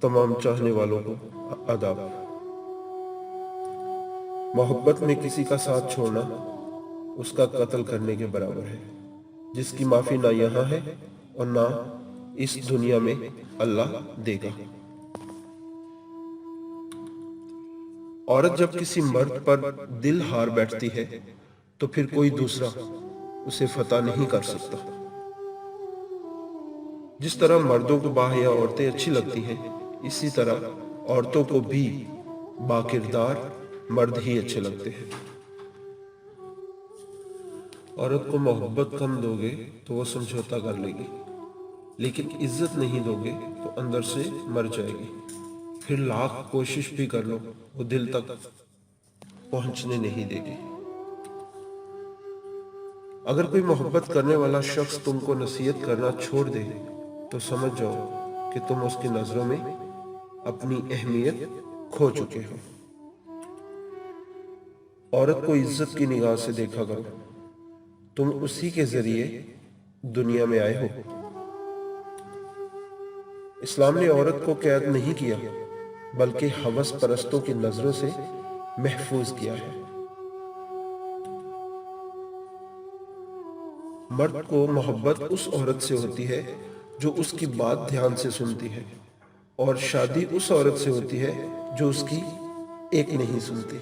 تمام چاہنے والوں کو آداب۔ محبت میں کسی کا ساتھ چھوڑنا اس کا قتل کرنے کے برابر ہے، جس کی معافی نہ یہاں ہے اور نہ اس دنیا میں اللہ دے گا۔ عورت جب کسی مرد پر دل ہار بیٹھتی ہے تو پھر کوئی دوسرا اسے فتح نہیں کر سکتا۔ جس طرح مردوں کو باحیا عورتیں اچھی لگتی ہیں، اسی طرح عورتوں کو بھی باکردار مرد ہی اچھے لگتے ہیں۔ عورت کو محبت کم دو گے تو وہ سمجھوتا کر لے گی، لیکن عزت نہیں دو گے تو اندر سے مر جائے گی۔ پھر لاکھ کوشش بھی کر لو، وہ دل تک پہنچنے نہیں دے گی۔ اگر کوئی محبت کرنے والا شخص تم کو نصیحت کرنا چھوڑ دے تو سمجھ جاؤ کہ تم اس کی نظروں میں اپنی اہمیت کھو چکے ہو۔ عورت کو عزت کی نگاہ سے دیکھا کرو، تم اسی کے ذریعے دنیا میں آئے ہو۔ اسلام نے عورت کو قید نہیں کیا بلکہ ہوس پرستوں کی نظروں سے محفوظ کیا ہے۔ مرد کو محبت اس عورت سے ہوتی ہے جو اس کی بات دھیان سے سنتی ہے، اور شادی اس عورت سے ہوتی ہے جو اس کی ایک نہیں سنتی۔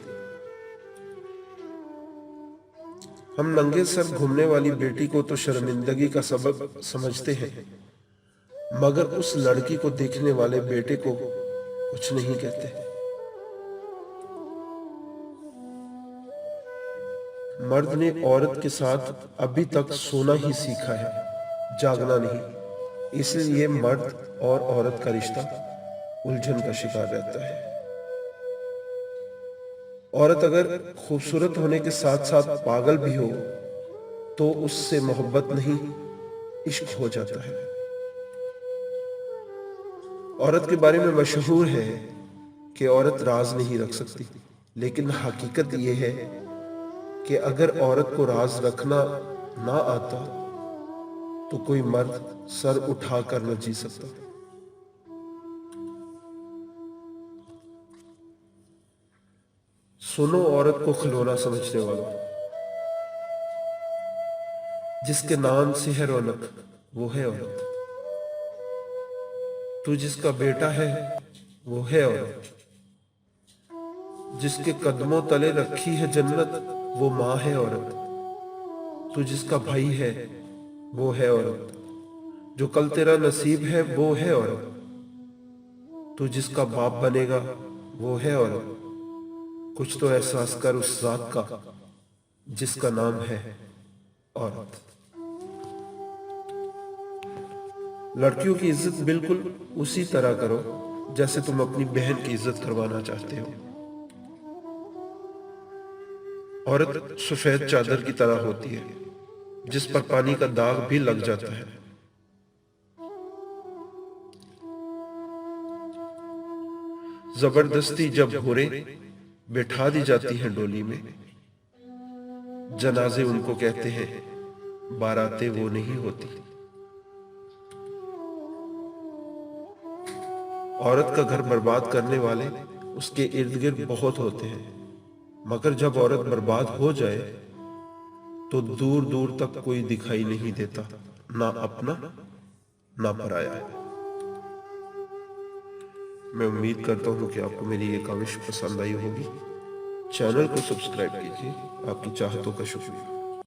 ہم ننگے سر گھومنے والی بیٹی کو تو شرمندگی کا سبب سمجھتے ہیں، مگر اس لڑکی کو دیکھنے والے بیٹے کو کچھ نہیں کہتے۔ مرد نے عورت کے ساتھ ابھی تک سونا ہی سیکھا ہے، جاگنا نہیں۔ اس لیے مرد اور عورت کا رشتہ الجھن کا شکار رہتا ہے۔ عورت اگر خوبصورت ہونے کے ساتھ ساتھ پاگل بھی ہو تو اس سے محبت نہیں، عشق ہو جاتا ہے۔ عورت کے بارے میں مشہور ہے کہ عورت راز نہیں رکھ سکتی، لیکن حقیقت یہ ہے کہ اگر عورت کو راز رکھنا نہ آتا تو کوئی مرد سر اٹھا کر نہ جی سکتا۔ سنو عورت کو کھلونا سمجھنے والا، جس کے نام سے ہے رونق وہ ہے عورت۔ تو جس کا بیٹا ہے وہ ہے عورت۔ جس کے قدموں تلے رکھی ہے جنت وہ ماں ہے عورت۔ تو جس کا بھائی ہے وہ ہے عورت۔ جو کل تیرا نصیب ہے وہ ہے عورت۔ تو جس کا باپ بنے گا وہ ہے عورت۔ کچھ تو احساس کر اس ذات کا جس کا نام ہے عورت۔ لڑکیوں کی عزت بالکل اسی طرح کرو جیسے تم اپنی بہن کی عزت کروانا چاہتے ہو۔ عورت سفید چادر کی طرح ہوتی ہے جس پر پانی کا داغ بھی لگ جاتا ہے۔ زبردستی جب حوریں بٹھا دی جاتی ہیں ڈولی میں، جنازے ان کو کہتے ہیں، باراتیں وہ نہیں ہوتی۔ عورت کا گھر برباد کرنے والے اس کے ارد گرد بہت ہوتے ہیں، مگر جب عورت برباد ہو جائے تو دور دور تک کوئی دکھائی نہیں دیتا، نہ اپنا نہ پرایا۔ میں امید کرتا ہوں کہ آپ کو میری یہ کاوش پسند آئی ہوگی۔ چینل کو سبسکرائب کیجیے۔ آپ کی چاہتوں کا شکریہ۔